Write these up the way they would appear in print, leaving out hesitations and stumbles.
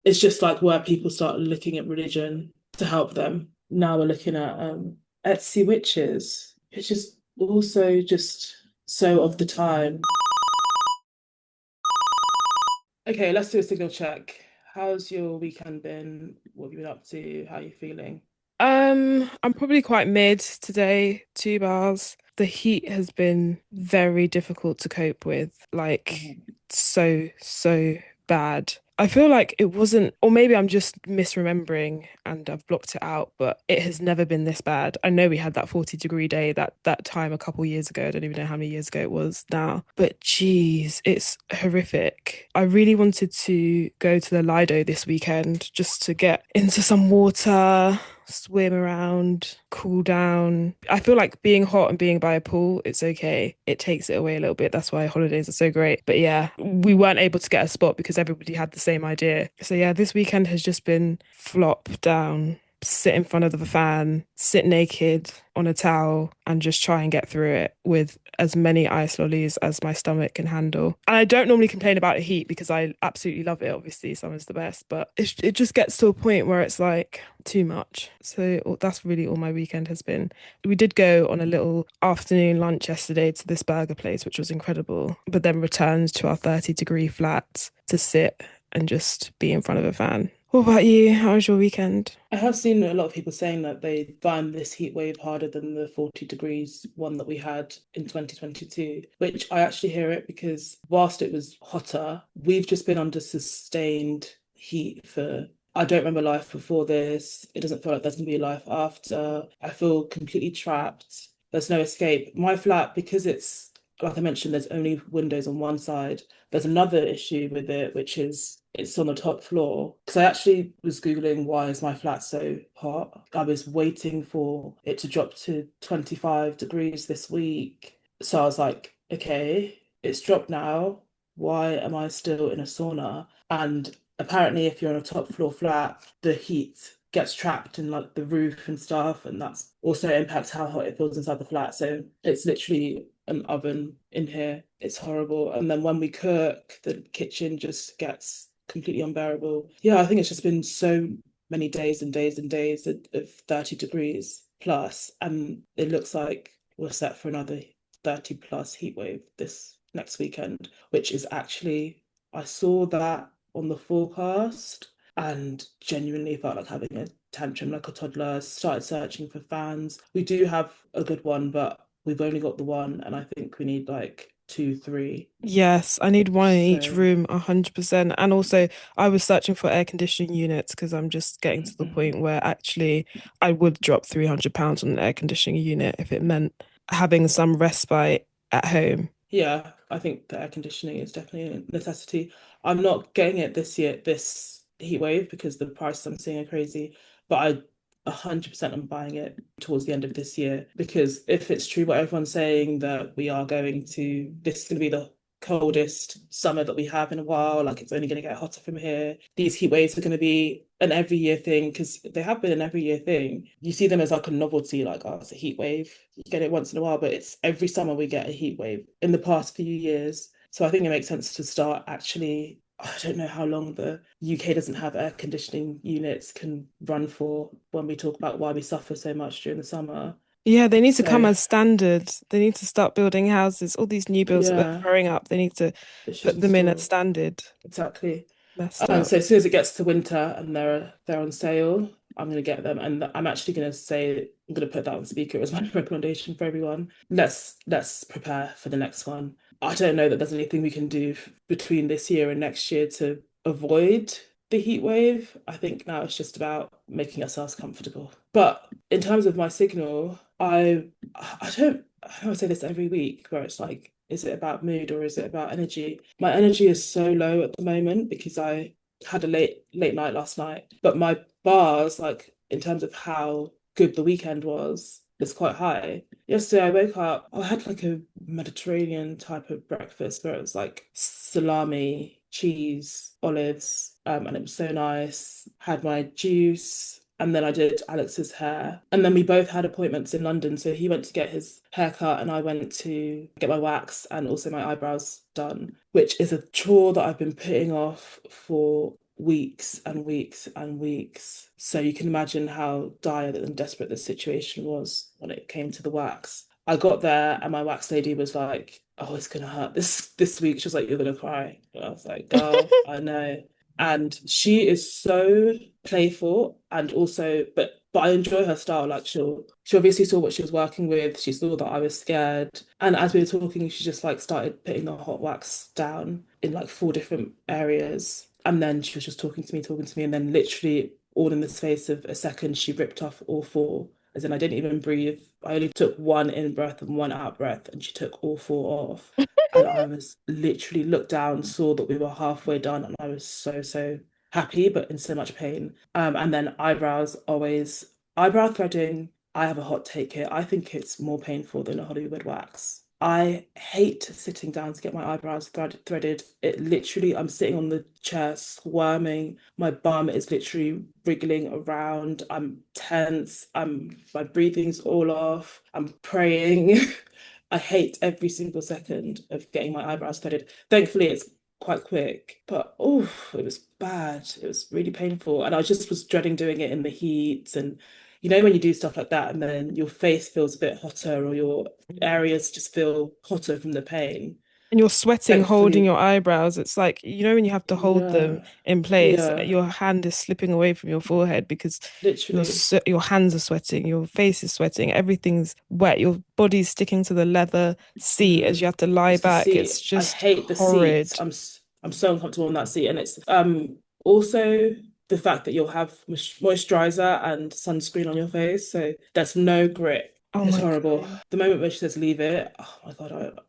It's just like where people start looking at religion to help them. Now we're looking at Etsy witches, which is also just so of the time. Okay, let's do a signal check. How's your weekend been? What have you been up to? How are you feeling? I'm probably quite mid today, 2 bars. The heat has been very difficult to cope with, like Mhm. so bad. I feel like it wasn't, or maybe I'm just misremembering and I've blocked it out, but it has never been this bad. I know we had that 40-degree day that time a couple years ago. I don't even know how many years ago it was now. But geez, it's horrific. I really wanted to go to the Lido this weekend just to get into some water, swim around, cool down. I feel like being hot and being by a pool, it's okay. It takes it away a little bit. That's why holidays are so great. But yeah, we weren't able to get a spot because everybody had the same idea. So yeah, this weekend has just been flop down, sit in front of the fan, sit naked on a towel, and just try and get through it with as many ice lollies as my stomach can handle. And I don't normally complain about the heat because I absolutely love it. Obviously, summer's the best, but it just gets to a point where it's like too much. So that's really all my weekend has been. We did go on a little afternoon lunch yesterday to this burger place, which was incredible, but then returned to our 30-degree flat to sit and just be in front of a fan. What about you? How was your weekend? I have seen a lot of people saying that they find this heat wave harder than the 40 degrees one that we had in 2022, which I actually hear it because whilst it was hotter, we've just been under sustained heat for I don't remember life before this. It doesn't feel like there's gonna be a life after. I feel completely trapped. There's no escape. My flat, because it's like I mentioned, there's only windows on one side. There's another issue with it, which is it's on the top floor. Because I actually was Googling why is my flat so hot. I was waiting for it to drop to 25 degrees this week. So I was like, okay, it's dropped now. Why am I still in a sauna? And apparently, if you're on a top floor flat, the heat gets trapped in like the roof and stuff, and that's also impacts how hot it feels inside the flat. So it's literally an oven in here. It's horrible. And then when we cook, the kitchen just gets completely unbearable. Yeah, I think it's just been so many days and days and days of 30 degrees plus, and it looks like we're set for another 30 plus heat wave this next weekend, which is actually, I saw that on the forecast and genuinely felt like having a tantrum like a toddler. Started searching for fans. We do have a good one, but we've only got the one, and I think we need like two, three. Yes, I need one in each So, room, 100%. And also, I was searching for air conditioning units because I'm just getting to the mhm. point where actually I would drop £300 on an air conditioning unit if it meant having some respite at home. Yeah, I think the air conditioning is definitely a necessity. I'm not getting it this year, this heat wave, because the prices I'm seeing are crazy. But I 100% am buying it towards the end of this year because if it's true what everyone's saying that we are going to, this is going to be the coldest summer that we have in a while. Like it's only going to get hotter from here. These heat waves are going to be an every year thing because they have been an every year thing. You see them as like a novelty, like, oh, it's a heat wave. You get it once in a while, but it's every summer we get a heat wave in the past few years. So I think it makes sense to start actually. I don't know how long the UK doesn't have air conditioning units can run for when we talk about why we suffer so much during the summer. Yeah, they need to come So as standard. They need to start building houses. All these new builds that they're yeah, throwing up, they need to it should put them in as install standard. exactly. Messed So up. as soon as it gets to winter and they're on sale, I'm gonna get them, and I'm actually gonna say I'm gonna put that on speaker as my recommendation for everyone. Let's prepare for the next one. I don't know that there's anything we can do between this year and next year to avoid the heat wave. I think now it's just about making ourselves comfortable. But in terms of my signal, I don't say this every week where it's like, is it about mood or is it about energy? My energy is so low at the moment because I had a late night last night, but my bars, like in terms of how good the weekend was, is quite high. Yesterday I woke up, I had like a Mediterranean type of breakfast where it was like salami, cheese, olives, and it was so nice. Had my juice, and then I did Alex's hair. And then we both had appointments in London. So he went to get his haircut and I went to get my wax and also my eyebrows done, which is a chore that I've been putting off for weeks and weeks and weeks. So you can imagine how dire and desperate the situation was when it came to the wax. I got there and my wax lady was like, "Oh, it's gonna hurt this week." She was like, "You're gonna cry." And I was like, "Girl, I know." And she is so playful and also, but I enjoy her style. Like she obviously saw what she was working with. She saw that I was scared, and as we were talking, she just like started putting the hot wax down in like four different areas, and then she was just talking to me, and then literally all in the space of a second, she ripped off all four. As in, I didn't even breathe. I only took one in breath and one out breath, and she took all four off. And I was literally looked down, saw that we were halfway done, and I was so, so happy, but in so much pain. And then eyebrows, always eyebrow threading. I have a hot take here. I think it's more painful than a Hollywood wax. I hate sitting down to get my eyebrows threaded. It literally, I'm sitting on the chair squirming. My bum is literally wriggling around. I'm tense. My breathing's all off. I'm praying. I hate every single second of getting my eyebrows threaded. Thankfully, it's quite quick, but oh, it was bad. It was really painful. And I just was dreading doing it in the heat. And when you do stuff like that, and then your face feels a bit hotter, or your areas just feel hotter from the pain. And you're sweating holding Thankfully, your eyebrows. It's like, when you have to hold them yeah, in place, yeah, your hand is slipping away from your forehead because literally. your hands are sweating, your face is sweating, everything's wet, your body's sticking to the leather seat as you have to lie It's the back. It's seat. I just hate the seats. horrid. I'm so uncomfortable on that seat, and it's also the fact that you'll have moisturizer and sunscreen on your face, so there's no grip. Oh It's my horrible. God. The moment where she says leave it, oh my God,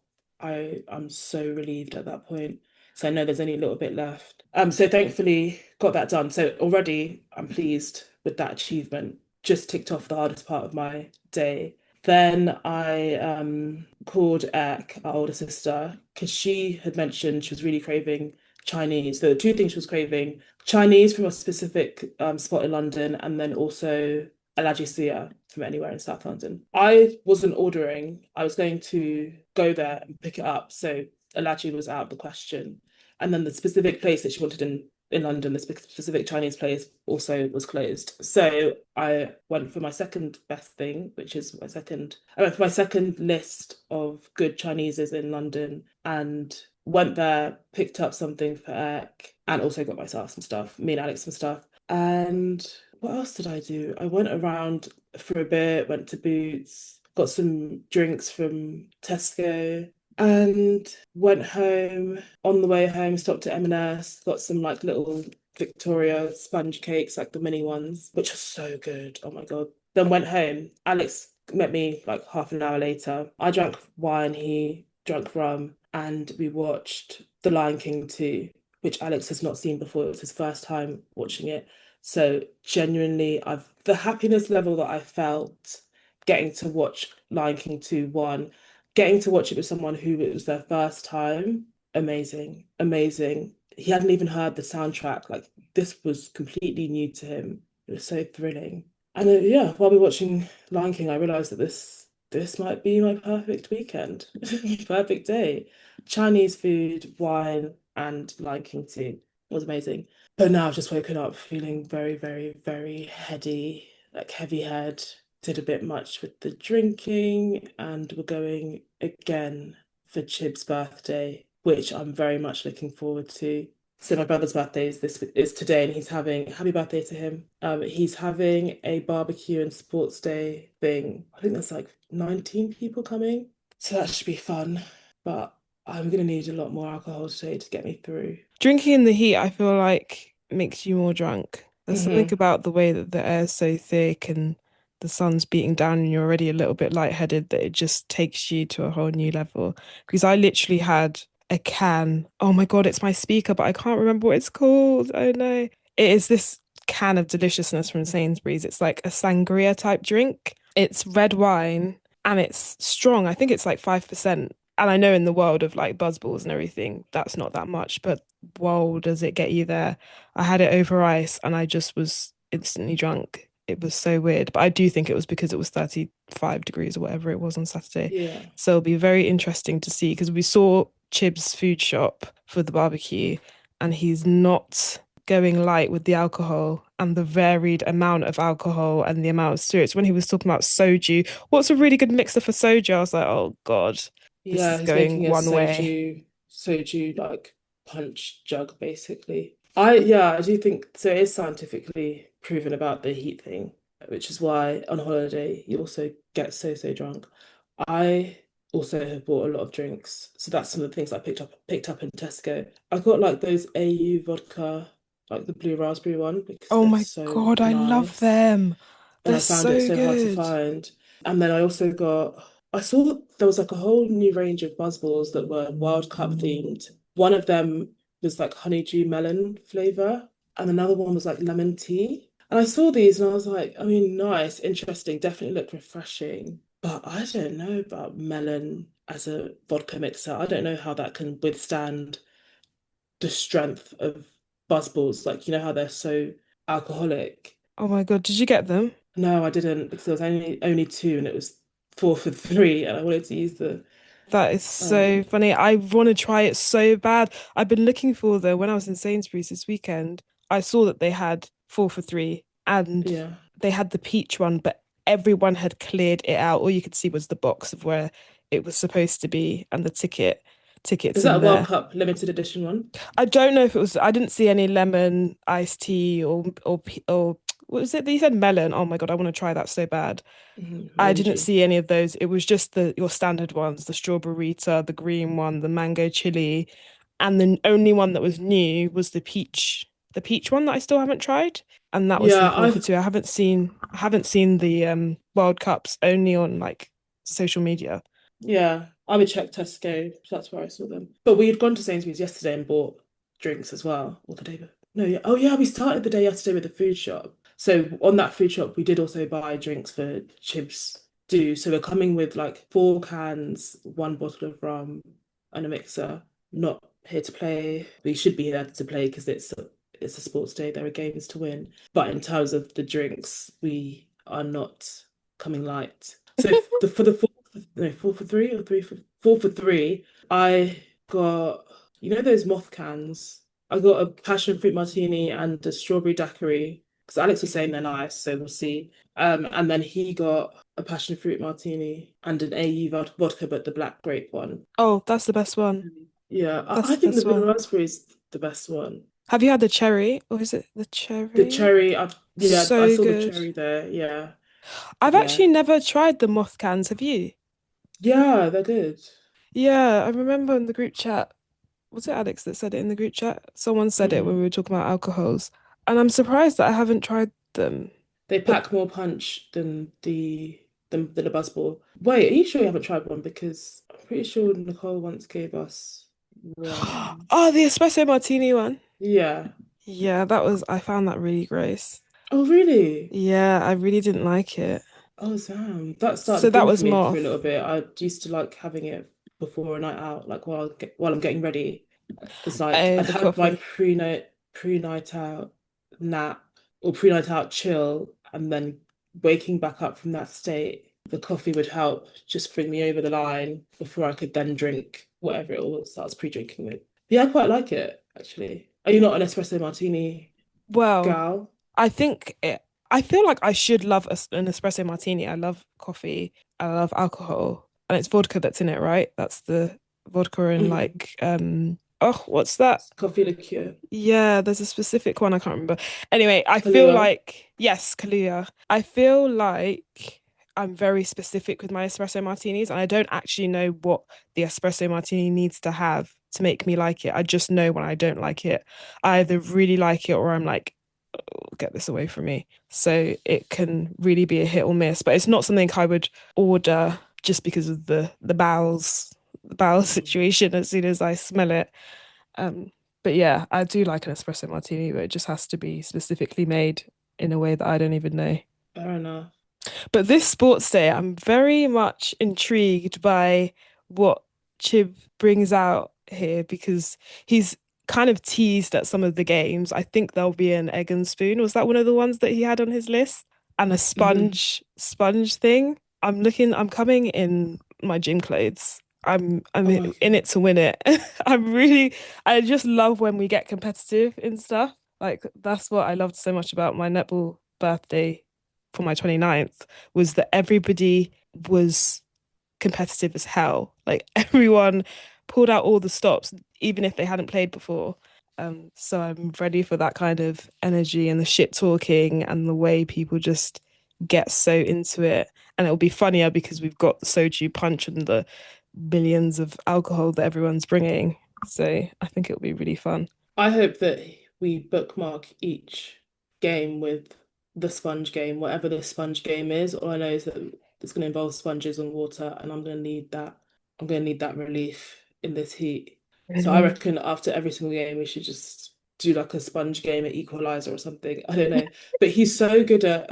I'm so relieved at that point. So I know there's only a little bit left. So thankfully got that done. So already I'm pleased with that achievement. Just ticked off the hardest part of my day. Then I called Ek, our older sister, because she had mentioned she was really craving Chinese. So the two things she was craving: Chinese from a specific spot in London, and then also Alajisia from anywhere in South London. I wasn't ordering. I was going to go there and pick it up. So Alaji was out of the question. And then the specific place that she wanted in London, the specific Chinese place also was closed. So I went for my second best thing, which is I went for my second list of good Chineses in London and went there, picked up something for Ek, and also got myself some stuff, me and Alex some stuff. And what else did I do? I went around for a bit, went to Boots, got some drinks from Tesco, and went home. On the way home, stopped at M&S, got some like little Victoria sponge cakes, like the mini ones, which are so good. Oh my God. Then went home. Alex met me like half an hour later. I drank wine, he drank rum, and we watched The Lion King 2, which Alex has not seen before. It was his first time watching it. So genuinely, the happiness level that I felt getting to watch Lion King 2 1, getting to watch it with someone who it was their first time, amazing, amazing. He hadn't even heard the soundtrack. Like this was completely new to him. It was so thrilling. And yeah, while we were watching Lion King, I realized that this might be my perfect weekend, perfect day. Chinese food, wine, and Lion King 2 was amazing. But now I've just woken up feeling very, very, very heady, like heavy head. Did a bit much with the drinking, and we're going again for Chib's birthday, which I'm very much looking forward to. So my brother's birthday is today, and he's having happy birthday to him. He's having a barbecue and sports day thing. I think there's like 19 people coming, so that should be fun. But I'm gonna need a lot more alcohol today to get me through. Drinking in the heat, I feel like makes you more drunk. There's something Hmm. about the way that the air's so thick and the sun's beating down and you're already a little bit lightheaded that it just takes you to a whole new level. Because I literally had a can. Oh my God, it's my speaker, but I can't remember what it's called. Oh no. It is this can of deliciousness from Sainsbury's. It's like a sangria type drink. It's red wine and it's strong. I think it's like 5%. And I know in the world of like buzzballs and everything, that's not that much, but whoa, does it get you there? I had it over ice and I just was instantly drunk. It was so weird. But I do think it was because it was 35 degrees or whatever it was on Saturday. Yeah. So it'll be very interesting to see because we saw Chib's food shop for the barbecue and he's not going light with the alcohol and the varied amount of alcohol and the amount of spirits. When he was talking about soju, what's a really good mixer for soju? I was like, oh God, this Yeah, is he's going making a one way. soju like punch jug basically. I do think so. It is scientifically proven about the heat thing, which is why on holiday you also get so drunk. I also have bought a lot of drinks, so that's some of the things I picked up in Tesco. I got like those AU vodka, like the blue raspberry one, because Oh they're my so God, I love nice, them. and They're I found it so so hard to good. find. And then I saw there was like a whole new range of buzzballs that were World Cup themed. One of them was like honeydew melon flavor, and another one was like lemon tea. And I saw these and I was like, I mean, nice, interesting, definitely looked refreshing. But I don't know about melon as a vodka mixer. I don't know how that can withstand the strength of buzzballs. Like, you know how they're so alcoholic. Oh my God, did you get them? No, I didn't because there was only two and it was four for three, and I wanted to use the That is so um funny. I want to try it so bad. I've been looking for them when I was in Sainsbury's this weekend. I saw that they had four for three and yeah. they had the peach one, but everyone had cleared it out. All you could see was the box of where it was supposed to be and the tickets Is that in a World there. Cup limited edition one? I don't know if it was, I didn't see any lemon iced tea or what was it that you said melon? Oh my God, I want to try that so bad. I didn't Orangey. see any of those. It was just the your standard ones, the strawberryta, the green one, the mango chili, and the only one that was new was the peach one that I still haven't tried, and that was the Yeah, four for two. I haven't seen the World Cups only on like social media. I would check Tesco. That's where I saw them. But we had gone to Sainsbury's yesterday and bought drinks as well. Or the day before. No, yeah. Oh yeah, we started the day yesterday with a food shop. So on that food shop, we did also buy drinks for Chibs do. So we're coming with like 4 cans, one bottle of rum, and a mixer. Not here to play. We should be here to play because it's a sports day. There are games to win. But in terms of the drinks, we are not coming light. So for the no, 4 for 3 or 4 for 3. I got, those moth cans. I got a passion fruit martini and a strawberry daiquiri because Alex was saying they're nice, so we'll see. And then he got a passion fruit martini and an AU vodka, but the black grape one. Oh, that's the best one. Yeah, That's I the think the best blue one. raspberry is the best one. Have you had the cherry, or is it the The cherry? cherry, I So saw the good. cherry there. Yeah, I've yeah, actually never tried the moth cans. Have you? yeah. They're good. Yeah, I remember in the group chat. Was it Alex that said it in the group chat? Someone said it when we Mhm. were talking about alcohols. And I'm surprised that I haven't tried them. They But pack more punch than the Buzzball. Wait, are you sure you haven't tried one? Because I'm pretty sure Nicole once gave us one. oh, the espresso martini one. Yeah. Yeah, I found that really gross. Oh, really? Yeah, I really didn't like it. Oh, Sam. That So started that thing for was me for a little moth. bit. I used to like having it before a night out, like while I'm getting ready. It's like Oh, I'd the have my coffee. pre-night out nap or pre-night out chill, and then waking back up from that state, the coffee would help just bring me over the line before I could then drink whatever it was that I was pre-drinking with. Yeah, I quite like it actually. Are you not an espresso martini Well, gal? I think it, I feel like I should love an espresso martini. I love coffee. I love alcohol. And it's vodka that's in it, right? That's the vodka and Mm. like oh, what's that? Coffee liqueur. Yeah, there's a specific one I can't remember. Anyway, I feel Kahlua. like yes, Kaluuya. I feel like I'm very specific with my espresso martinis, and I don't actually know what the espresso martini needs to have to make me like it. I just know when I don't like it. I either really like it or I'm like, "Oh, get this away from me." So it can really be a hit or miss, but it's not something I would order just because of the bowel Mm. situation as soon as I smell it. Um, but yeah, I do like an espresso martini, but it just has to be specifically made in a way that I don't even know. Fair enough. But this sports day, I'm very much intrigued by what Chib brings out here because he's kind of teased at some of the games. I think there'll be an egg and spoon. Was that one of the ones that he had on his list? And a Hmm. sponge thing. I'm coming in my gym clothes. I'm Oh, in okay. it to win it. I just love when we get competitive in stuff. Like that's what I loved so much about my netball birthday for my 29th was that everybody was competitive as hell. Like everyone pulled out all the stops, even if they hadn't played before. So I'm ready for that kind of energy and the shit talking and the way people just get so into it. And it'll be funnier because we've got the soju punch and the millions of alcohol that everyone's bringing. So I think it'll be really fun. I hope that we bookmark each game with the sponge game, whatever the sponge game is. All I know is that it's going to involve sponges and water, and I'm going to need that. I'm going to need that relief in this heat. So I reckon after every single game, we should just do like a sponge game at Equalizer or something. I don't know. But he's so good at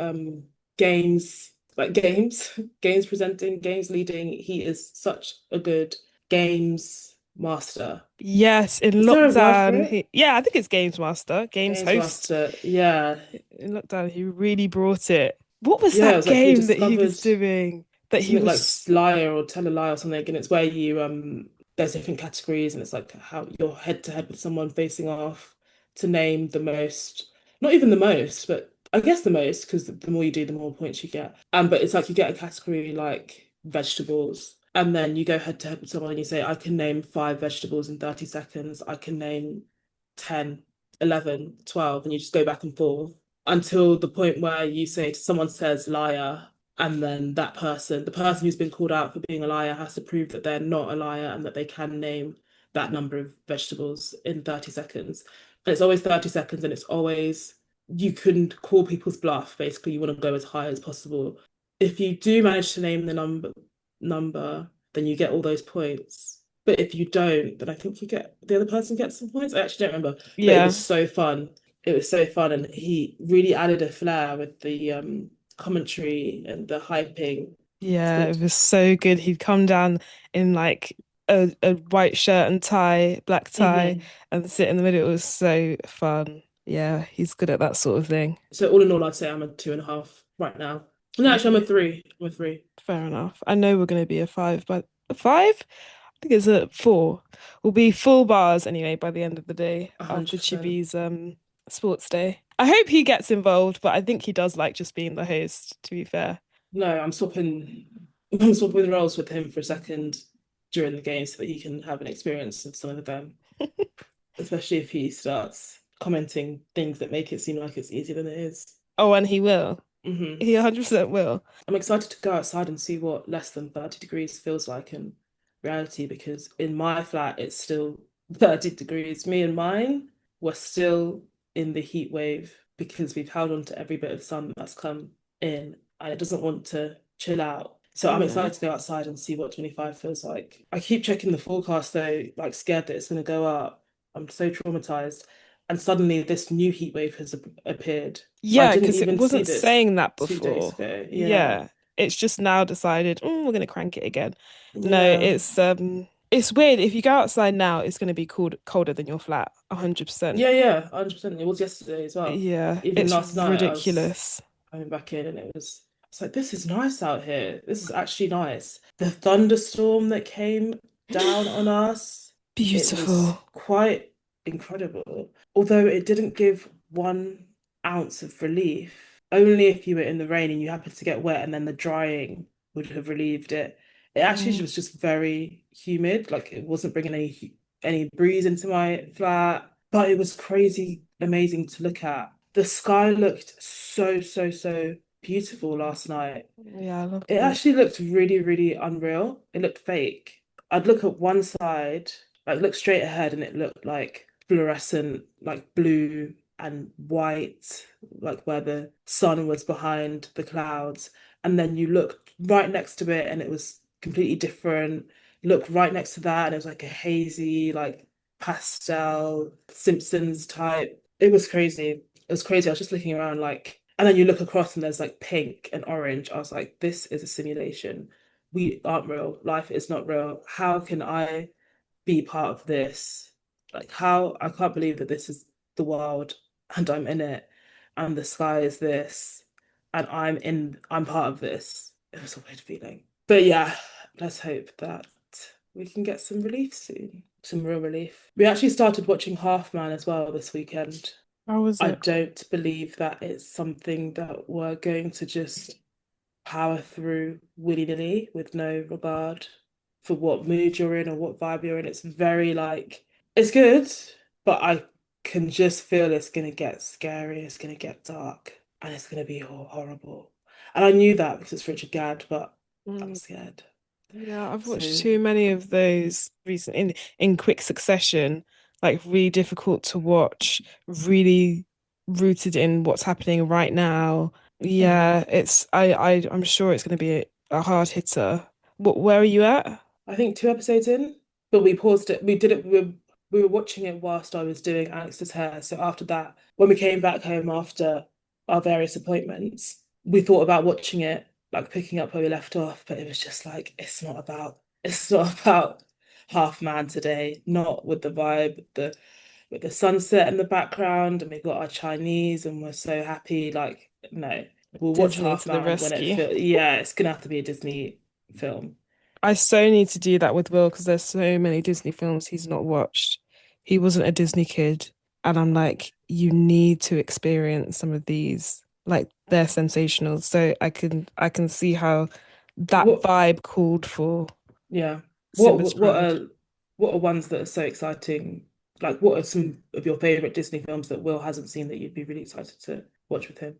games, like games, games presenting, games leading. He is such a good games master. Yes, in Is there a word for lockdown, it? yeah, I think it's Games Master, Games Games Host. Master. Yeah. In lockdown, he really brought it. What was Yeah, it that was like he game that he was discovered doing that he something like was? liar or tell a lie or something, and it's where you there's different categories and it's like how you're head to head with someone facing off to name the most, not even the most, but I guess the most, because the more you do, the more points you get. But it's like you get a category like vegetables, and then you go head to head with someone and you say, I can name five vegetables in 30 seconds, I can name 10, 11, 12, and you just go back and forth until the point where you say to someone says liar, and then that person, the person who's been called out for being a liar, has to prove that they're not a liar and that they can name that number of vegetables in 30 seconds. And it's always 30 seconds, and it's always you can call people's bluff. Basically, you want to go as high as possible. If you do manage to name the number, then you get all those points. But if you don't, then I think you get the other person gets some points. I actually don't remember, but it Yeah, was so fun. It was so fun, and he really added a flair with the commentary and the hyping. It's yeah, it good. was so good. He'd come down in like a white shirt and tie, black tie, Hmm. and sit in the middle. It was so fun. Yeah, he's good at that sort of thing. So all in all, I'd say I'm a 2.5 right now. No, actually, I'm a Okay, three. I'm a three. fair enough. I know we're going to be a five, but a five? I think it's a four. We'll be full bars anyway by the end of the day A hundred after percent. Chibi's sports day. I hope he gets involved, but I think he does like just being the host, to be fair. No, I'm swapping. I'm swapping roles with him for a second during the game so that he can have an experience of some of them, especially if he starts commenting things that make it seem like it's easier than it is. Oh, and he will. Hmm. He 100% will. I'm excited to go outside and see what less than 30 degrees feels like in reality because in my flat it's still 30 degrees. Me and mine were still in the heat wave because we've held on to every bit of sun that's come in and it doesn't want to chill out. So I'm Yeah. excited to go outside and see what 25 feels like. I keep checking the forecast though, like scared that it's going to go up. I'm so traumatized. And suddenly this new heat wave has appeared. I Yeah, didn't because it even see wasn't this saying that 2 days before. ago. Yeah. Yeah. It's just now decided, we're gonna crank it again. No, Yeah. it's weird. If you go outside now, it's gonna be colder than your flat, 100%. Yeah, 100%. It was yesterday as well. Yeah, Even it's last night, I was ridiculous. coming back in and it's like, this is nice out here. This is actually nice. The thunderstorm that came down on us, it was Beautiful. quite incredible. Although it didn't give 1 ounce of relief, only if you were in the rain and you happened to get wet and then the drying would have relieved it. It actually Mm, was just very humid, like it wasn't bringing any breeze into my flat, but it was crazy amazing to look at. The sky looked so, so, so beautiful last night. yeah, I loved It it. actually looked really, really unreal. It looked fake. I'd look at one side, like look straight ahead, and it looked like fluorescent, like blue and white, like where the sun was behind the clouds. And then you look right next to it, and it was completely different. Look right next to that, and it was like a hazy, like pastel Simpsons type. It was crazy. It was crazy. I was just looking around like, and then you look across and there's like pink and orange. I was like, this is a simulation. We aren't real. Life is not real. How can I be part of this? Like, how I can't believe that this is the world and I'm in it and the sky is this and I'm part of this. It was a weird feeling. But yeah, let's hope that we can get some relief soon. Some real relief. We actually started watching Half Man as well this weekend. How was I it? don't believe that it's something that we're going to just power through willy-nilly with no regard for what mood you're in or what vibe you're in. It's very like it's good, but I can just feel it's gonna get scary, it's gonna get dark, and it's gonna be horrible. And I knew that because it's Richard Gad, but I'm Mm, scared. yeah, I've watched So too many of those recent in quick succession, like really difficult to watch, really rooted in what's happening right now. mhm. Yeah, I'm sure it's going to be a hard hitter. Where are you at? I think 2 episodes in, but we paused it. We did it. We were watching it whilst I was doing Alex's hair. So after that, when we came back home after our various appointments, we thought about watching it, like picking up where we left off. But it was just like it's not about Half Man today. Not with the vibe, with the sunset in the background, and we got our Chinese, and we're so happy. Like no, we'll watch Disney Half to the Man when it rescue. feels. Yeah, it's gonna have to be a Disney film. I so need to do that with Will because there's so many Disney films he's not watched. He wasn't a Disney kid, and I'm like, you need to experience some of these. Like they're sensational. So I can see how that What vibe called for Yeah. Simba's Pride. What are ones that are so exciting? Like, what are some of your favorite Disney films that Will hasn't seen that you'd be really excited to watch with him?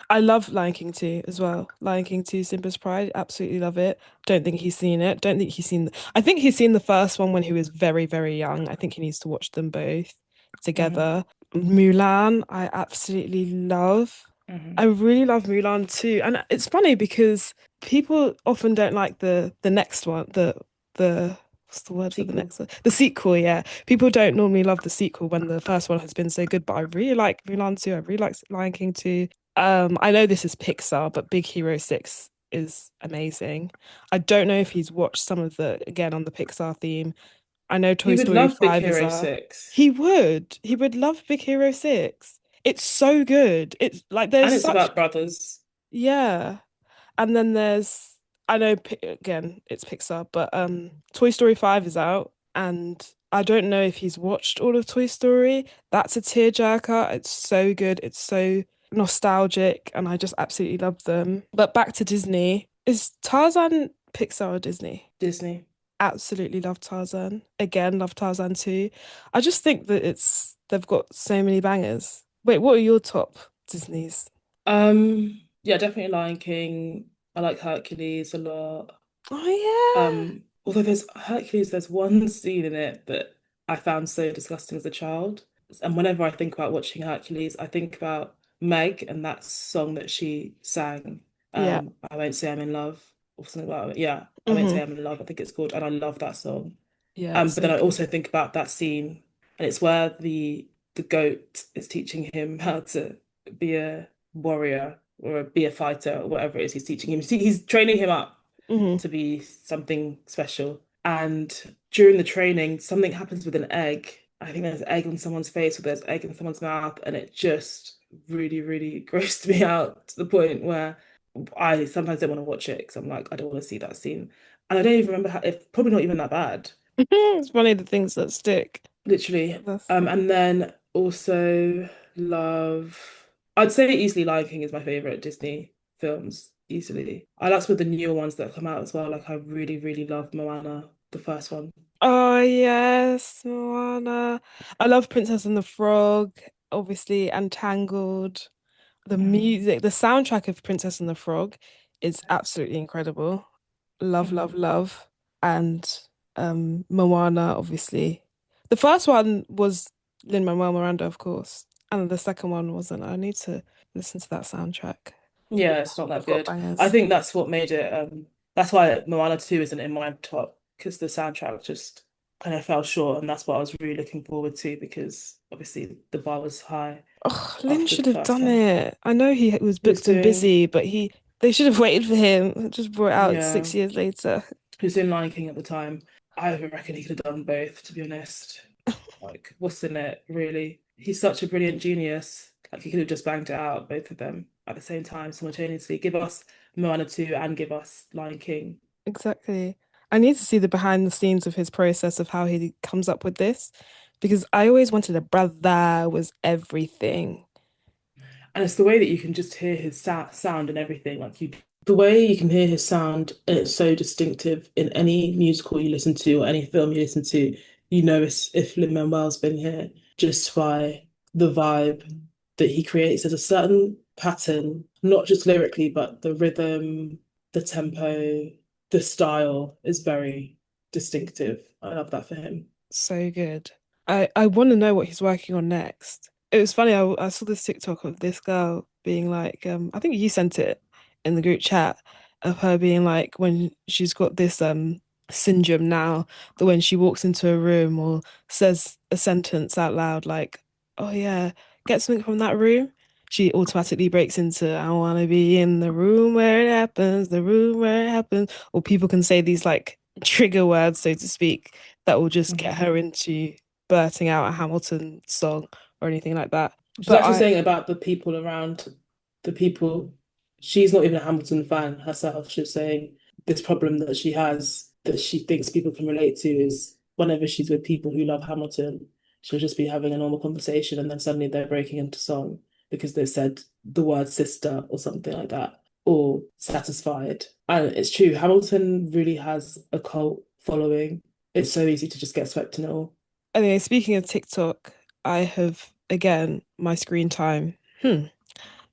I love Lion King 2 as well. Lion King 2, Simba's Pride. Absolutely love it. Don't think he's seen it. Don't think he's seen. I think he's seen the first one when he was very, very young. I think he needs to watch them both Hmm. together. Mulan, I absolutely love. I Hmm. really love Mulan too. And it's funny because people often don't like the next one, the what's the word for the Sequel. next one? The sequel, yeah. People don't normally love the sequel when the first one has been so good, but I really like Mulan too. I really like Lion King too. I know this is Pixar, but Big Hero 6 is amazing. I don't know if he's watched some of the, again, on the Pixar theme. I know He Toy would Story love Big 5 is Hero a. 6. He would. He would love Big Hero 6. It's so good. It's like there's And it's such. about brothers. Yeah. And then there's, I know, again, it's Pixar, but Toy Story 5 is out, and I don't know if he's watched all of Toy Story. That's a tearjerker. It's so good. It's so nostalgic, and I just absolutely love them. But back to Disney. Is Tarzan Pixar or Disney? Disney. Absolutely love Tarzan. Again, love Tarzan too. I just think that they've got so many bangers. Wait, what are your top Disneys? Yeah, definitely Lion King. I like Hercules a lot. Oh Although there's Hercules, there's one scene in it that I found so disgusting as a child. And whenever I think about watching Hercules, I think about Meg and that song that she sang. yeah. I won't say I'm in love or something about it. Yeah, I won't say Hmm. I'm in love, I think it's called, and I love that song. Yeah, it's But so then I good. also think about that scene, and it's where the goat is teaching him how to be a warrior or be a fighter or whatever it is he's teaching him. He's training him up Hmm. to be something special. And during the training, something happens with an egg. I think there's egg on someone's face or there's egg in someone's mouth, and it just really, really grossed me out to the point where I sometimes don't want to watch it because I'm like, I don't want to see that scene. And I don't even remember how, it's probably not even that bad, It's funny the things that stick. literally. That's the And then also love, I'd say easily Lion King is my favorite Disney films, easily. I like some of the newer ones that come out as well. Like I really, really love Moana, the first one. Oh yes, Moana. I love Princess and the Frog, obviously, and Tangled. The Hmm. music, the soundtrack of Princess and the Frog is absolutely incredible. Love, love, Hmm. love. And Moana, obviously. The first one was Lin-Manuel Miranda, of course. And the second one wasn't. I need to listen to that soundtrack. Yeah, it's not that They've got good. I bangers. think that's what made it. That's why Moana 2 isn't in my top because the soundtrack just kind of fell short, and that's what I was really looking forward to because obviously the bar was high Oh, Lin after should the have first done one. it. I know he was Who's booked and doing? busy, but they should have waited for him. Just brought it out Yeah, 6 years later. who's doing Lion King at the time? I reckon he could have done both, to be honest. Like, what's in it, really? He's such a brilliant genius. Like, he could have just banged it out, both of them at the same time, simultaneously. Give us Moana 2 and give us Lion King. Exactly. I need to see the behind the scenes of his process of how he comes up with this, because I always wanted a brother was everything. And it's the way that you can just hear his sound and everything. Like you, the way you can hear his sound, and it's so distinctive in any musical you listen to or any film you listen to. You know, if Lin-Manuel's been here just by the vibe that he creates. There's a certain pattern, not just lyrically, but the rhythm, the tempo, the style is very distinctive. I love that for him. So good. I want to know what he's working on next. It was funny. I saw this TikTok of this girl being like, I think you sent it in the group chat of her being like when she's got this syndrome now that when she walks into a room or says a sentence out loud like, "Oh yeah, get something from that room," she automatically breaks into, "I want to be in the room where it happens, the room where it happens." Or people can say these like trigger words, so to speak, that will just get Mhm. her into blurting out a Hamilton song or anything like that. She's But actually I, saying about the people around the people. She's not even a Hamilton fan herself. She's saying this problem that she has that she thinks people can relate to is whenever she's with people who love Hamilton, she'll just be having a normal conversation and then suddenly they're breaking into song because they said the word sister or something like that or satisfied. And it's true, Hamilton really has a cult following. It's so easy to just get swept in it all. anyway, speaking of TikTok, I have again my screen time.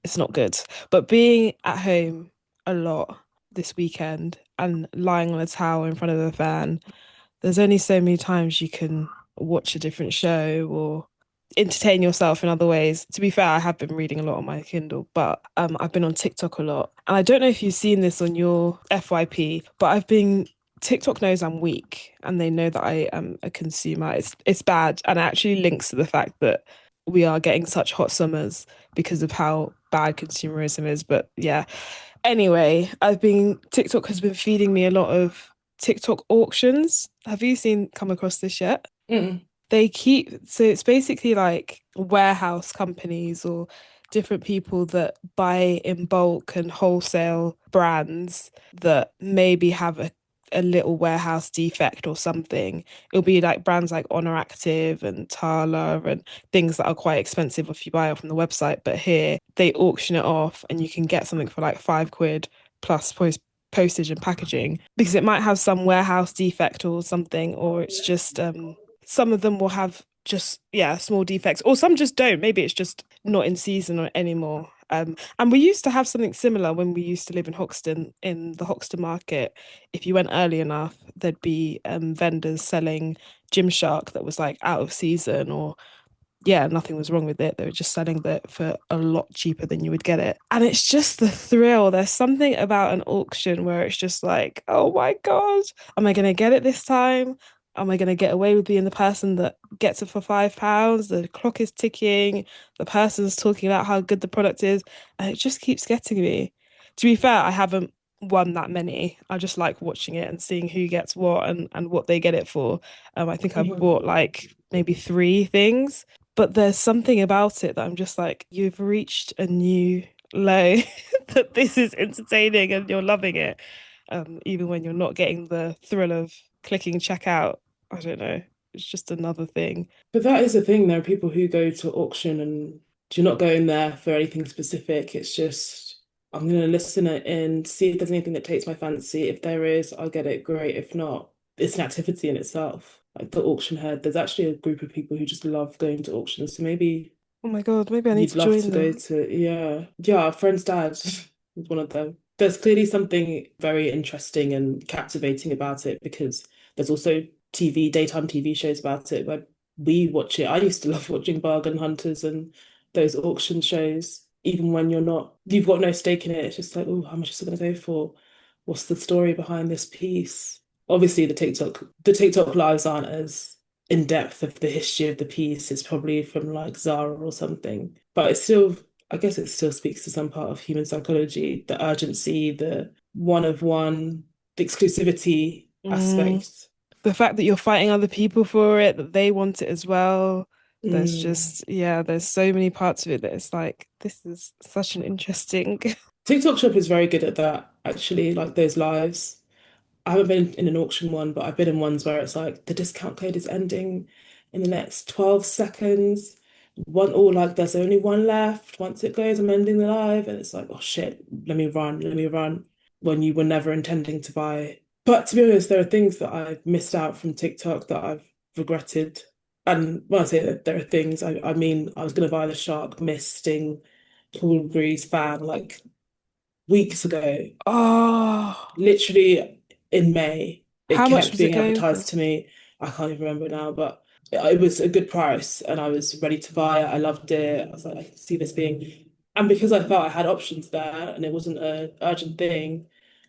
It's not good. But being at home a lot this weekend and lying on a towel in front of a fan, there's only so many times you can watch a different show or entertain yourself in other ways. To be fair, I have been reading a lot on my Kindle, but I've been on TikTok a lot. And I don't know if you've seen this on your FYP, but TikTok knows I'm weak and they know that I am a consumer. It's bad and it actually links to the fact that we are getting such hot summers because of how bad consumerism is. But yeah. Anyway, TikTok has been feeding me a lot of TikTok auctions. Have you come across this yet? Mm. So it's basically like warehouse companies or different people that buy in bulk and wholesale brands that maybe have a little warehouse defect or something. It'll be like brands like Honor Active and Tala and things that are quite expensive if you buy it from the website. But here they auction it off and you can get something for like £5 plus postage and packaging because it might have some warehouse defect or something, or it's just some of them will have just yeah small defects or some just don't, maybe it's just not in season or anymore. And we used to have something similar when we used to live in Hoxton, in the Hoxton market. If you went early enough there'd be vendors selling Gymshark that was like out of season, or yeah, nothing was wrong with it. They were just selling it for a lot cheaper than you would get it. And it's just the thrill. There's something about an auction where it's just like, oh my God, am I going to get it this time? Am I going to get away with being the person that gets it for £5? The clock is ticking. The person's talking about how good the product is. And it just keeps getting me. To be fair, I haven't won that many. I just like watching it and seeing who gets what and what they get it for. I think I've Mhm. bought like maybe three things, but there's something about it that I'm just like, you've reached a new low that this is entertaining and you're loving it. Even when you're not getting the thrill of clicking checkout. I don't know. It's just another thing. But that is the thing. There are people who go to auction and you're not going there for anything specific. It's just, I'm going to listen it in, see if there's anything that takes my fancy. If there is, I'll get it. Great. If not, it's an activity in itself. Like the auction head, there's actually a group of people who just love going to auctions. So maybe Oh my God, maybe I need you'd to love join to go them. to, yeah. Yeah, our friend's dad is one of them. There's clearly something very interesting and captivating about it because there's also daytime TV shows about it where we watch it. I used to love watching Bargain Hunters and those auction shows, even when you've got no stake in it. It's just like, oh, how much is it going to go for? What's the story behind this piece? Obviously, the TikTok lives aren't as in depth of the history of the piece. It's probably from like Zara or something, but it's still, I guess it still speaks to some part of human psychology, the urgency, the one of one, the exclusivity Mm, aspect. the fact that you're fighting other people for it, that they want it as well. There's Mm. just, yeah, there's so many parts of it that it's like, this is such an interesting. TikTok Shop is very good at that, actually, like those lives. I haven't been in an auction one, but I've been in ones where it's like the discount code is ending in the next 12 seconds. One all like there's only one left. Once it goes, I'm ending the live. And it's like, oh shit, let me run. When you were never intending to buy. But to be honest, there are things that I've missed out from TikTok that I've regretted. And when I say that there are things, I mean I was gonna buy the Shark Misting Cool Breeze fan like weeks ago. Oh, Literally in May, it how much kept was it being going for? advertised to me. I can't even remember now, but it was a good price and I was ready to buy it. I loved it. I was like, I can see this being, and because I felt I had options there and it wasn't an urgent thing,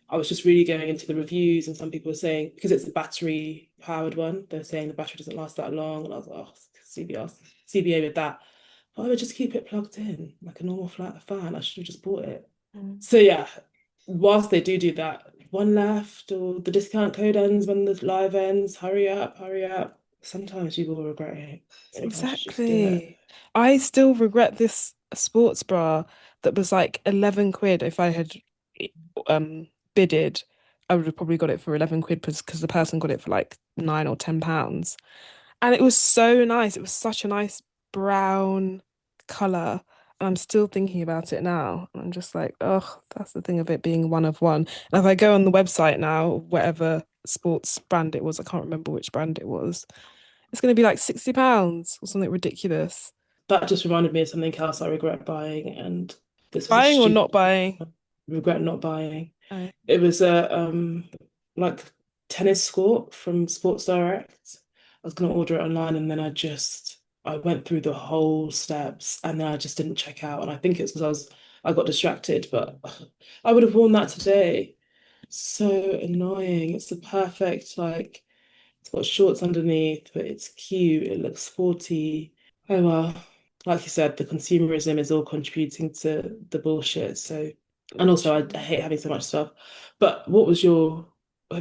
I was just really going into the reviews and some people were saying, because it's a battery powered one, they're saying the battery doesn't last that long. And I was like, oh, CBA with that. But I would just keep it plugged in like a normal flat fan. I should have just bought it. Mm. So yeah, whilst they do that, one left or the discount code ends when the live ends, hurry up, hurry up. Sometimes you will regret it. Sometimes you just do it. Exactly. I still regret this sports bra that was like 11 quid. If I had um bidded, I would have probably got it for 11 quid because the person got it for like £9 or £10. And it was so nice. It was such a nice brown color. And I'm still thinking about it now. And I'm just like, oh, that's the thing of it being one of one. And if I go on the website now, whatever sports brand it was, I can't remember which brand it was, it's going to be like £60 or something ridiculous. That just reminded me of something else I regret buying, and this was a Buying or not stupid buying? regret not buying. Oh, It was a like tennis court from Sports Direct. I was gonna order it online and then I went through the whole steps and then I just didn't check out. And I think it's because I got distracted, but I would have worn that today. So annoying. It's the perfect like it's got shorts underneath, but it's cute. It looks sporty. Oh well. Like you said, the consumerism is all contributing to the bullshit. So, and also I literally. hate having so much stuff. But have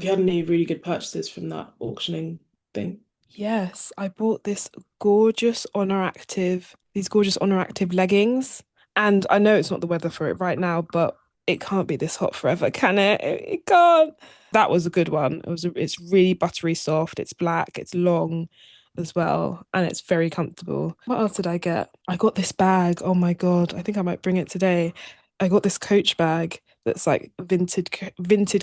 you had any really good purchases from that auctioning thing? Yes, I bought these gorgeous Honor Active leggings. And I know it's not the weather for it right now, but it can't be this hot forever, can it? It can't. That was a good one. It's really buttery soft. It's black. It's long as well, and it's very comfortable. What else did I get? I got this bag. Oh my God, I think I might bring it today. I got this Coach bag that's like vintage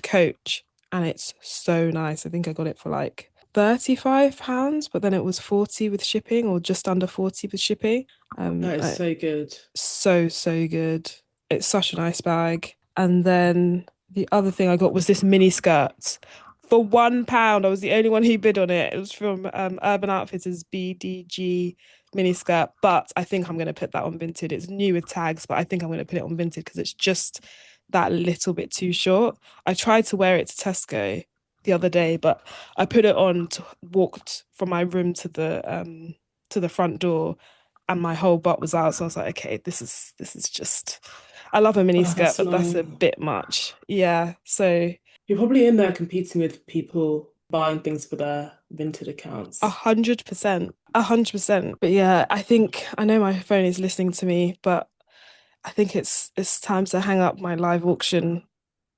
Coach, and it's so nice. I think I got it for like £35, but then it was 40 with shipping or just under 40 with shipping. That is so good. So good. It's such a nice bag. And then the other thing I got was this mini skirt for £1. I was the only one who bid on it. It was from Urban Outfitters BDG mini skirt, but I think I'm going to put that on Vinted. It's new with tags, but I think I'm going to put it on Vinted because it's just that little bit too short. I tried to wear it to Tesco the other day, but I put it on to walked from my room to the front door and my whole butt was out. So I was like, okay, this is just I love a mini Oh, skirt, that's but that's a annoying. bit much. Yeah. So You're probably in there competing with people buying things for their Vinted a accounts. hundred percent. 100%. But yeah, I know my phone is listening to me, but I think it's time to hang up my live auction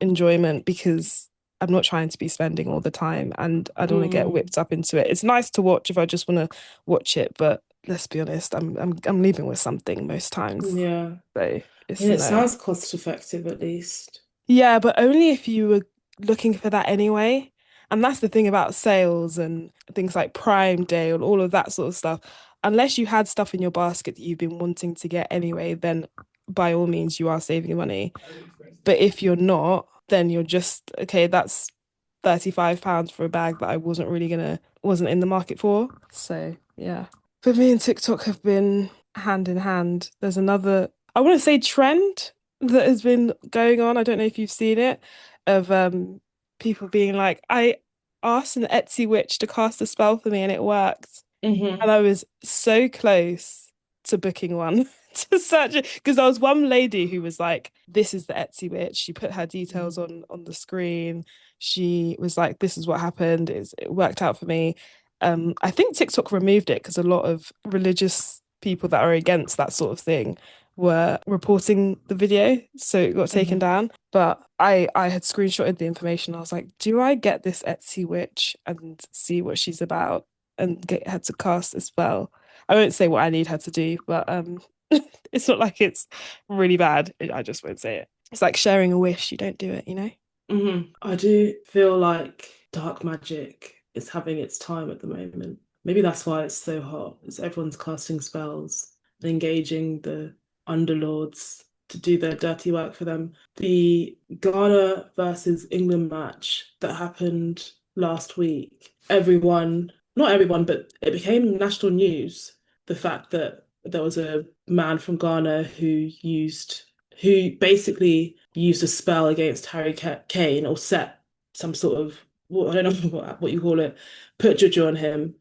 enjoyment because I'm not trying to be spending all the time and I don't want to get Mm, whipped up into it. It's nice to watch if I just want to watch it, but let's be honest, I'm leaving with something most times. yeah. So I it's mean, a it no. sounds cost effective at least. Yeah, but only if you were looking for that anyway. And that's the thing about sales and things like Prime Day and all of that sort of stuff. Unless you had stuff in your basket that you've been wanting to get anyway, then by all means you are saving money. But if you're not, then you're just okay, that's £35 for a bag that I wasn't in the market for. So yeah. But me and TikTok have been hand in hand. There's another, I want to say trend that has been going on. I don't know if you've seen it, of people being like, I asked an Etsy witch to cast a spell for me and it worked. And Hmm. I was so close to booking one to search it because there was one lady who was like, "This is the Etsy witch." She put her details on the screen. She was like, "This is what happened. It worked out for me." I think TikTok removed it because a lot of religious people that are against that sort of thing were reporting the video, so it got taken Hmm. down. But I had screenshotted the information. I was like, "Do I get this Etsy witch and see what she's about?" and get her to cast a spell. I won't say what I need her to do, but it's not like it's really bad. I just won't say it. It's like sharing a wish. You don't do it, you know? I do feel like dark magic is having its time at the moment. Maybe that's why it's so hot. It's everyone's casting spells and engaging the underlords to do their dirty work for them. The Ghana versus England match that happened last week, everyone, not everyone, but it became national news. The fact that there was a man from Ghana who basically used a spell against Harry Kane or set some sort of, well, I don't know what you call it, put juju on him.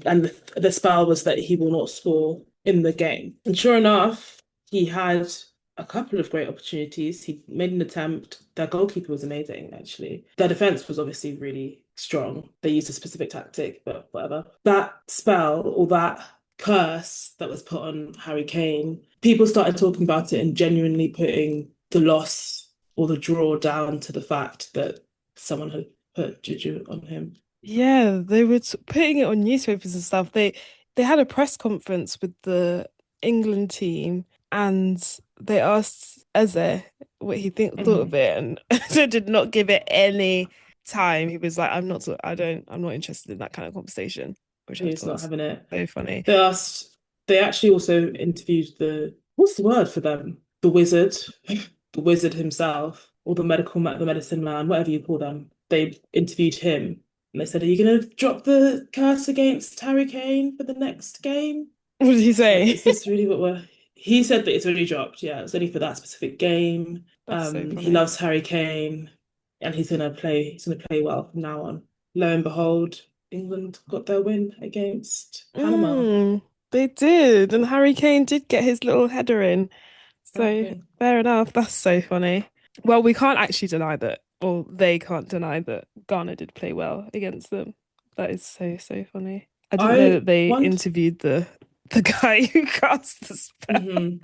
And the spell was that he will not score in the game. And sure enough, he had a couple of great opportunities. He made an attempt. Their goalkeeper was amazing, actually. Their defense was obviously really strong. They used a specific tactic, but whatever. That spell or that curse that was put on Harry Kane, people started talking about it and genuinely putting the loss or the draw down to the fact that someone had put juju on him. Yeah, they were putting it on newspapers and stuff. They had a press conference with the England team and they asked Eze what he thought of Mhm. it, and Eze did not give it any time. He was like, I'm not interested in that kind of conversation," which I He's thought not was having it. so funny. They asked, they actually also interviewed what's the word for them? The wizard, the wizard himself, or the medicine man, whatever you call them. They interviewed him and they said, "Are you going to drop the curse against Harry Kane for the next game?" What did he Like, say? is this really what we're. He said that it's already dropped. Yeah, it's only for that specific game. That's so He funny. loves Harry Kane and he's gonna play well from now on. Lo and behold, England got their win against Panama. Mm, they did, and Harry Kane did get his little header in. So Exactly. fair enough. That's so funny. Well, we can't actually deny that, or they can't deny that Ghana did play well against them. That is so, so funny. I didn't know I that they want. interviewed the guy who cast the spell. Mhm.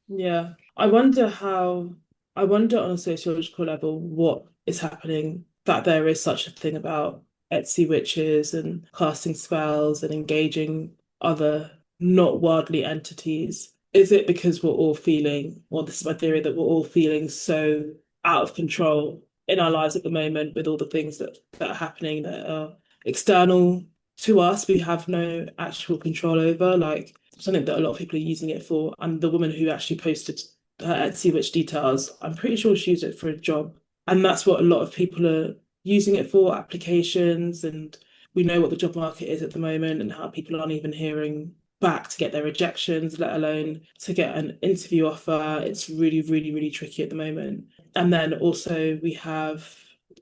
Yeah. I wonder on a sociological level what is happening, that there is such a thing about Etsy witches and casting spells and engaging other not worldly entities. Is it because we're all feeling, well, this is my theory, that we're all feeling so out of control in our lives at the moment with all the things that are happening that are external to us, we have no actual control over, like something that a lot of people are using it for. And the woman who actually posted her Etsy witch details, I'm pretty sure she used it for a job. And that's what a lot of people are using it for, applications. And we know what the job market is at the moment and how people aren't even hearing back to get their rejections, let alone to get an interview offer. It's really, really, really tricky at the moment. And then also we have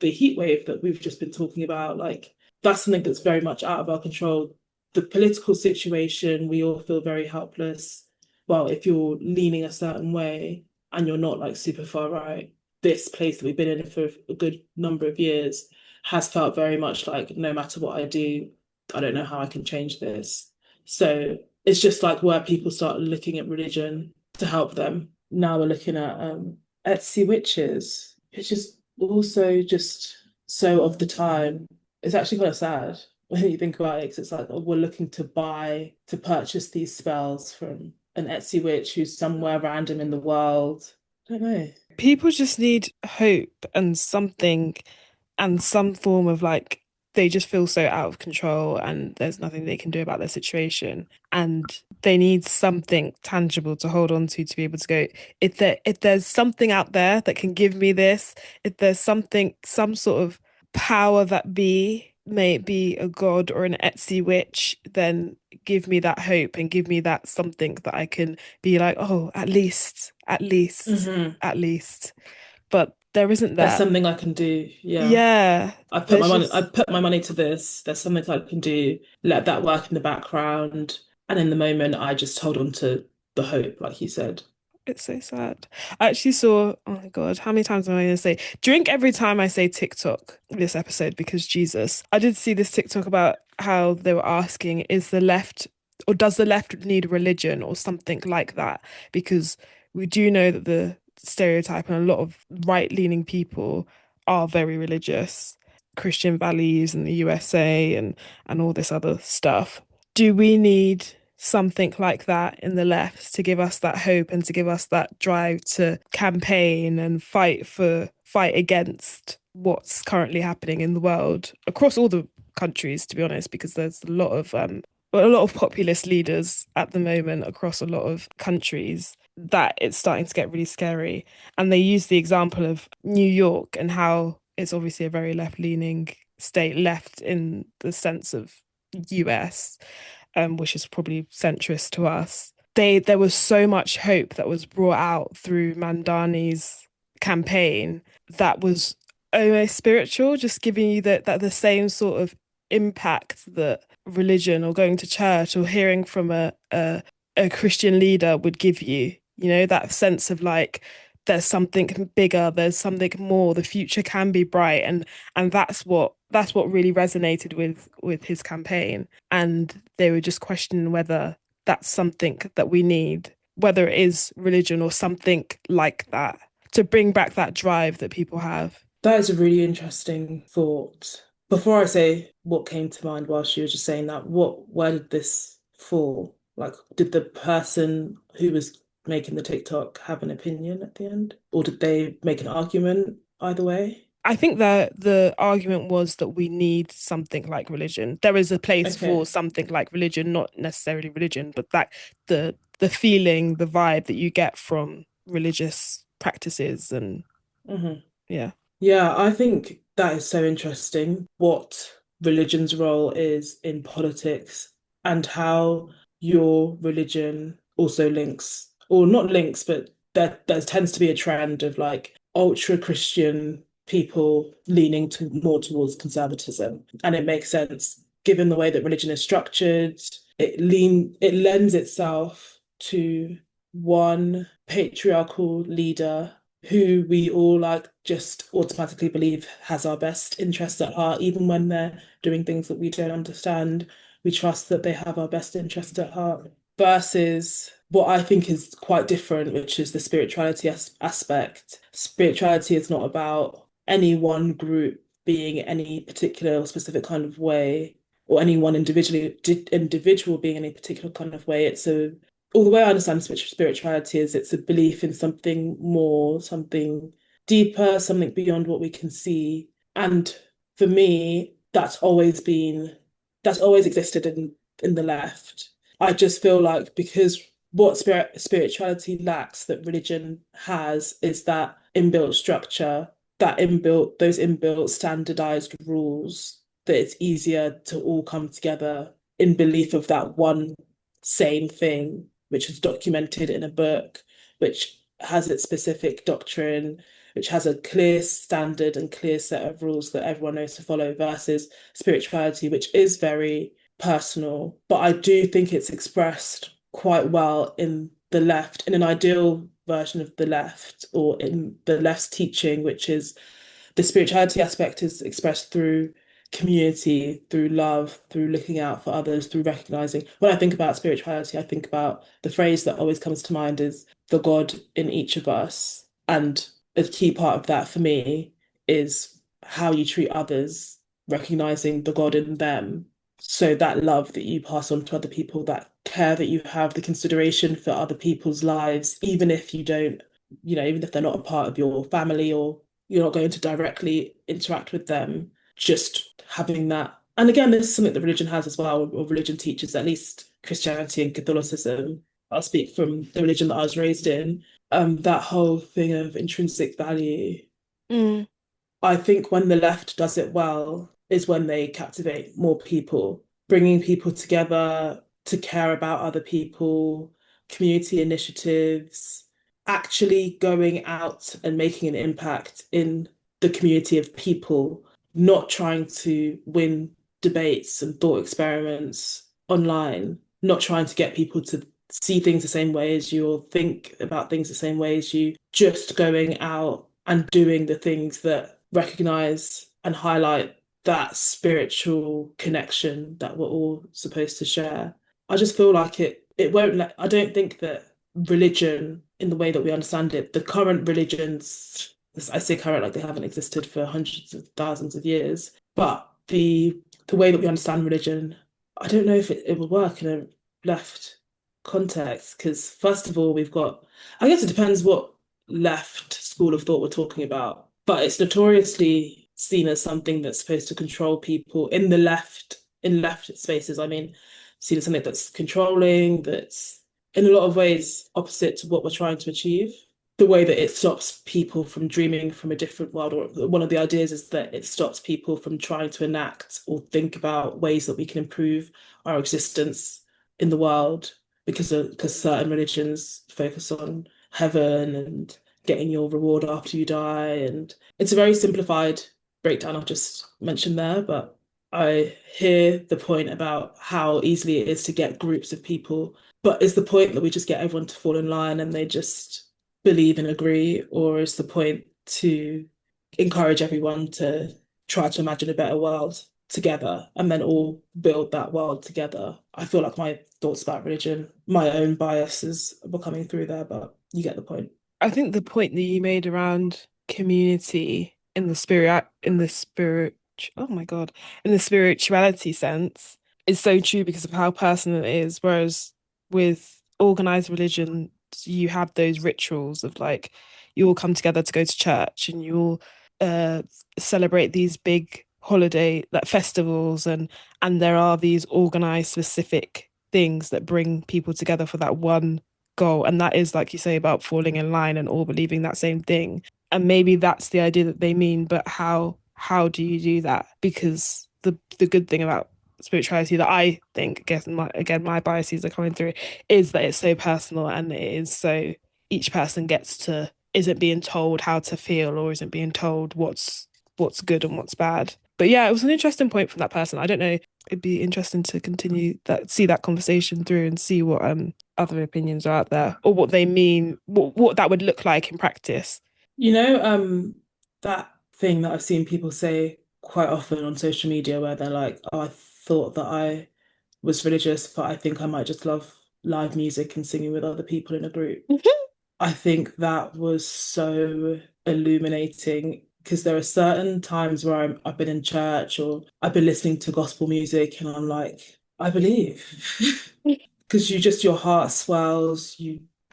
the heat wave that we've just been talking about. Like, that's something that's very much out of our control. The political situation, we all feel very helpless. Well, if you're leaning a certain way and you're not like super far right, this place that we've been in for a good number of years has felt very much like no matter what I do, I don't know how I can change this. So it's just like where people start looking at religion to help them. Now we're looking at Etsy witches. It's just also just so of the time. It's actually kind of sad when you think about it, because it's like, oh, we're looking to purchase these spells from an Etsy witch who's somewhere random in the world. I don't know. People just need hope and something and some form of like they just feel so out of control and there's nothing they can do about their situation and they need something tangible to hold on to be able to go, if there's something out there that can give me this, if there's something, some sort of power that be, may it be a god or an Etsy witch, then give me that hope and give me that something that I can be like, oh, Hmm. at least. But there isn't There's that. something I can do. Yeah. Yeah, I put my there's money I just put my money to this. There's something I can do. Let that work in the background. And in the moment, I just hold on to the hope, like you said. it's so sad. I actually saw, oh my God, how many times am I going to say drink every time I say TikTok this episode because Jesus. I did see this TikTok about how they were asking, is the left or does the left need religion or something like that? Because we do know that the stereotype and a lot of right-leaning people are very religious. Christian values in the USA and all this other stuff. Do we need something like that in the left to give us that hope and to give us that drive to campaign and fight against what's currently happening in the world across all the countries, to be honest, because there's a lot of populist leaders at the moment across a lot of countries that it's starting to get really scary. And they use the example of New York and how it's obviously a very left-leaning state, left in the sense of US, which is probably centrist to us. There was so much hope that was brought out through Mandani's campaign that was almost spiritual, just giving you that the same sort of impact that religion or going to church or hearing from a Christian leader would give you. You know, that sense of like there's something bigger, there's something more, the future can be bright, and that's what really resonated with his campaign. And they were just questioning whether that's something that we need, whether it is religion or something like that, to bring back that drive that people have. That is a really interesting thought. Before I say what came to mind while she was just saying that, where did this fall? Like, did the person who was making the TikTok have an opinion at the end? Or did they make an argument either way? I think that the argument was that we need something like religion. There is a place for Okay. something like religion, not necessarily religion, but that the feeling, the vibe that you get from religious practices and Hmm. yeah. Yeah, I think that is so interesting what religion's role is in politics and how your religion also links, or not links, but there tends to be a trend of like ultra Christian people leaning to more towards conservatism. And it makes sense given the way that religion is structured. It lends itself to one patriarchal leader who we all like just automatically believe has our best interests at heart, even when they're doing things that we don't understand. We trust that they have our best interests at heart. Versus what I think is quite different, which is the spirituality aspect. Spirituality is not about any one group being any particular or specific kind of way, or any one individual being any particular kind of way. Or the way I understand spirituality is it's a belief in something more, something deeper, something beyond what we can see. And for me, that's always existed in the left. I just feel like because what spirituality lacks that religion has is that inbuilt structure, those inbuilt standardized rules, that it's easier to all come together in belief of that one same thing, which is documented in a book, which has its specific doctrine, which has a clear standard and clear set of rules that everyone knows to follow, versus spirituality, which is very personal. But I do think it's expressed quite well in the left, in an ideal version of the left, or in the left's teaching, which is the spirituality aspect is expressed through community, through love, through looking out for others, through recognizing. When I think about spirituality, I think about the phrase that always comes to mind is the God in each of us. And a key part of that for me is how you treat others, recognizing the God in them. So that love that you pass on to other people, that care that you have, the consideration for other people's lives, even if you don't, even if they're not a part of your family or you're not going to directly interact with them, just having that. And again, this is something that religion has as well, or religion teaches, at least Christianity and Catholicism. I'll speak from the religion that I was raised in. That whole thing of intrinsic value. Mm. I think when the left does it well is when they captivate more people, bringing people together to care about other people, community initiatives, actually going out and making an impact in the community of people, not trying to win debates and thought experiments online, not trying to get people to see things the same way as you or think about things the same way as you, just going out and doing the things that recognize and highlight that spiritual connection that we're all supposed to share. I just feel like it won't I don't think that religion in the way that we understand it, the current religions I say current like they haven't existed for hundreds of thousands of years. But the way that we understand religion, I don't know if it would work in a left context. Because first of all, we've got, I guess it depends what left school of thought we're talking about, but it's notoriously seen as something that's supposed to control people in left spaces. I mean, seen as something that's controlling, that's in a lot of ways opposite to what we're trying to achieve. The way that it stops people from dreaming from a different world, or one of the ideas is that it stops people from trying to enact or think about ways that we can improve our existence in the world, because certain religions focus on heaven and getting your reward after you die. And it's a very simplified breakdown I've just mentioned there, but I hear the point about how easily it is to get groups of people. But is the point that we just get everyone to fall in line and they just believe and agree, or is the point to encourage everyone to try to imagine a better world together and then all build that world together? I feel like my thoughts about religion, my own biases were coming through there, but you get the point. I think the point that you made around community in the spirit oh my God, in the spirituality sense is so true because of how personal it is. Whereas with organized religion, you have those rituals of like you all come together to go to church and you all uh celebrate these big holiday like festivals, and there are these organized specific things that bring people together for that one goal. And that is, like you say, about falling in line and all believing that same thing. And maybe that's the idea that they mean, but how do you do that? Because the good thing about spirituality that I think, guess again my biases are coming through, is that it's so personal and it is so each person gets to isn't being told how to feel or isn't being told what's good and what's bad. But yeah, it was an interesting point from that person. I don't know. It'd be interesting to continue that, see that conversation through and see what other opinions are out there or what they mean, what that would look like in practice. You know, that thing that I've seen people say quite often on social media where they're like, oh, I thought that I was religious, but I think I might just love live music and singing with other people in a group. I think that was so illuminating because there are certain times where I've been in church or I've been listening to gospel music and I'm like, I believe. Because your heart swells.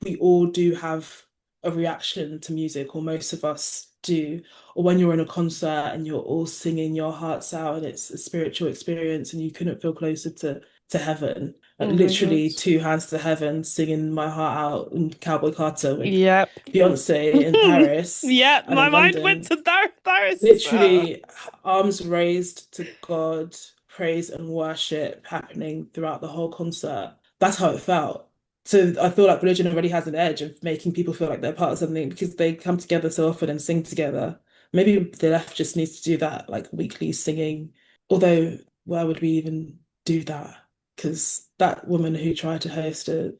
We all do have a reaction to music, or most of us do. Or when you're in a concert and you're all singing your hearts out and it's a spiritual experience and you couldn't feel closer to heaven. Like Oh my God. literally two hands to heaven, singing my heart out in Cowboy Carter with Yep. Beyonce in Paris Yep. and My in mind went London. to Paris as well. Literally arms raised to God, praise and worship happening throughout the whole concert. That's how it felt. So I feel like religion already has an edge of making people feel like they're part of something because they come together so often and sing together. Maybe the left just needs to do that, like weekly singing. Although, where would we even do that? Because that woman who tried to host a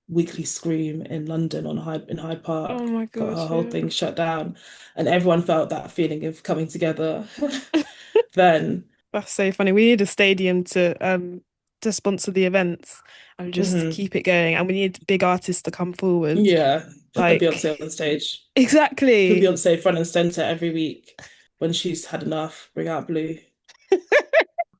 weekly scream in London in Hyde Oh Park my got God, her whole yeah. thing shut down, and everyone felt that feeling of coming together. Then, That's so funny. We need a stadium to sponsor the events and just mhm, keep it going. And we need big artists to come forward. yeah, put a Like Beyonce on stage, put exactly. Beyonce front and center every week. When she's had enough, bring out Blue.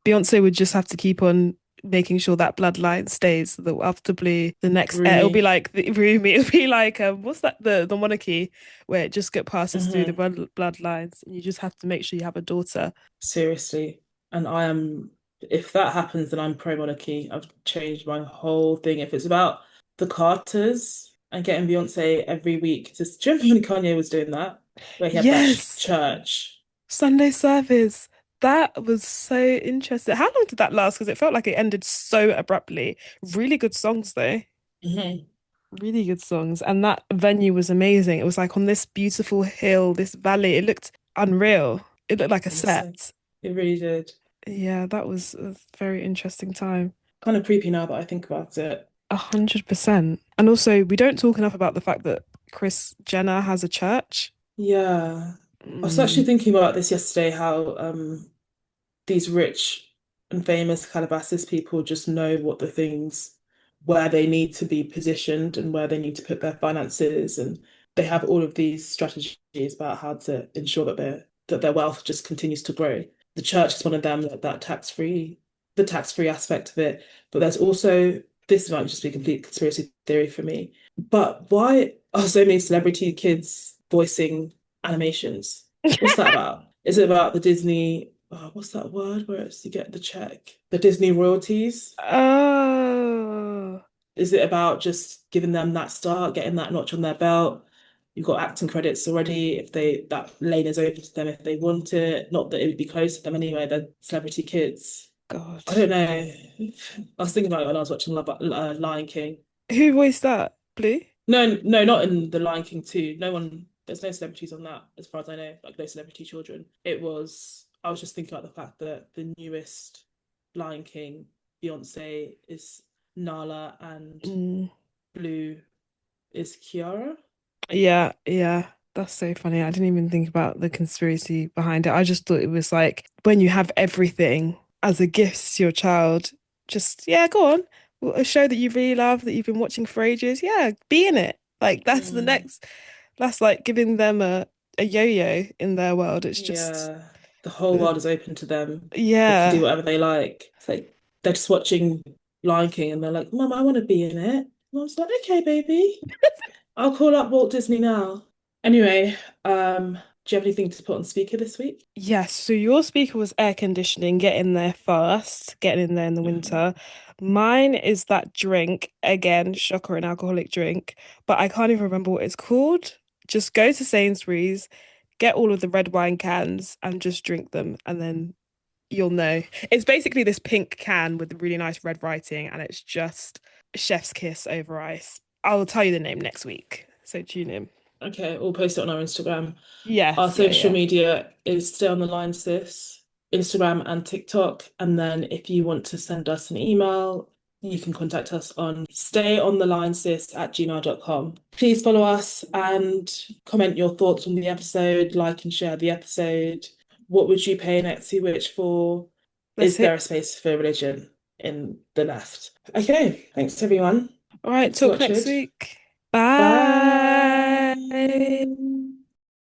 Beyonce would just have to keep on making sure that bloodline stays. So that after Blue, the next it'll be Rumi. like the Rumi. It'll be like what's that the monarchy where it just get passes through the Hmm. bloodlines, and you just have to make sure you have a daughter. Seriously. And I am, if that happens, then I'm pro-monarchy. I've changed my whole thing. If it's about the Carters and getting Beyonce every week, just do you remember when Kanye was doing that? Where he had that Yes, church. Sunday service. That was so interesting. How long did that last? Because it felt like it ended so abruptly. Really good songs though. Hmm. Really good songs. And that venue was amazing. It was like on this beautiful hill, this valley. It looked unreal. It looked like a It was so, set. it really did. Yeah, that was a very interesting time. Kind of creepy now that I think about it. 100%. And also, we don't talk enough about the fact that Kris Jenner has a church. Yeah. I was actually Mm. thinking about this yesterday, how these rich and famous Calabasas people just know what the things where they need to be positioned and where they need to put their finances. And they have all of these strategies about how to ensure that their wealth just continues to grow. The church is one of them, like that the tax-free aspect of it. But there's also, this might just be complete conspiracy theory for me, but why are so many celebrity kids voicing animations? What's that about? Is it about the Disney, what's that word where it's you get the check? The Disney royalties? Oh, Is it about just giving them that start, getting that notch on their belt? You've got acting credits already. If they that lane is open to them if they want it. Not that it would be close to them anyway. They're celebrity kids. God. I don't know. I was thinking about it when I was watching Lion King. Who voiced that? Blue? No, no, not in the Lion King 2. No one, there's no celebrities on that, as far as I know, like no celebrity children. I was just thinking about the fact that the newest Lion King, Beyonce is Nala and Mm. Blue is Kiara. Yeah, yeah. That's so funny. I didn't even think about the conspiracy behind it. I just thought it was like when you have everything as a gift to your child, just, yeah, go on. A show that you really love, that you've been watching for ages. Yeah, be in it. Like Mm, that's like giving them a yo-yo in their world. It's just, yeah, the whole uh, world is open to them. They can do yeah. whatever they like. It's like they're just watching Lion King and they're like, Mum, I want to be in it. And I was like, okay, baby. I'll call up Walt Disney now. Anyway, do you have anything to put on speaker this week? Yes, so your speaker was air conditioning, get in there fast, getting in there in the Mhm. winter. Mine is that drink, again, shocker, an alcoholic drink, but I can't even remember what it's called. Just go to Sainsbury's, get all of the red wine cans and just drink them, and then you'll know. It's basically this pink can with really nice red writing, and it's just chef's kiss over ice. I'll tell you the name next week, so tune in. Okay, we'll post it on our Instagram. Our Yes, yeah, social yeah. media is Stay on the Line Sis, Instagram and TikTok. And then if you want to send us an email, you can contact us on stayonthelinesis@gmail.com. Please follow us and comment your thoughts on the episode, like and share the episode. What would you pay an Etsy witch for? Let's Is there a hit. space for religion in the left? Okay, thanks everyone. All right, Thanks for talk next watching. week. Bye. Bye.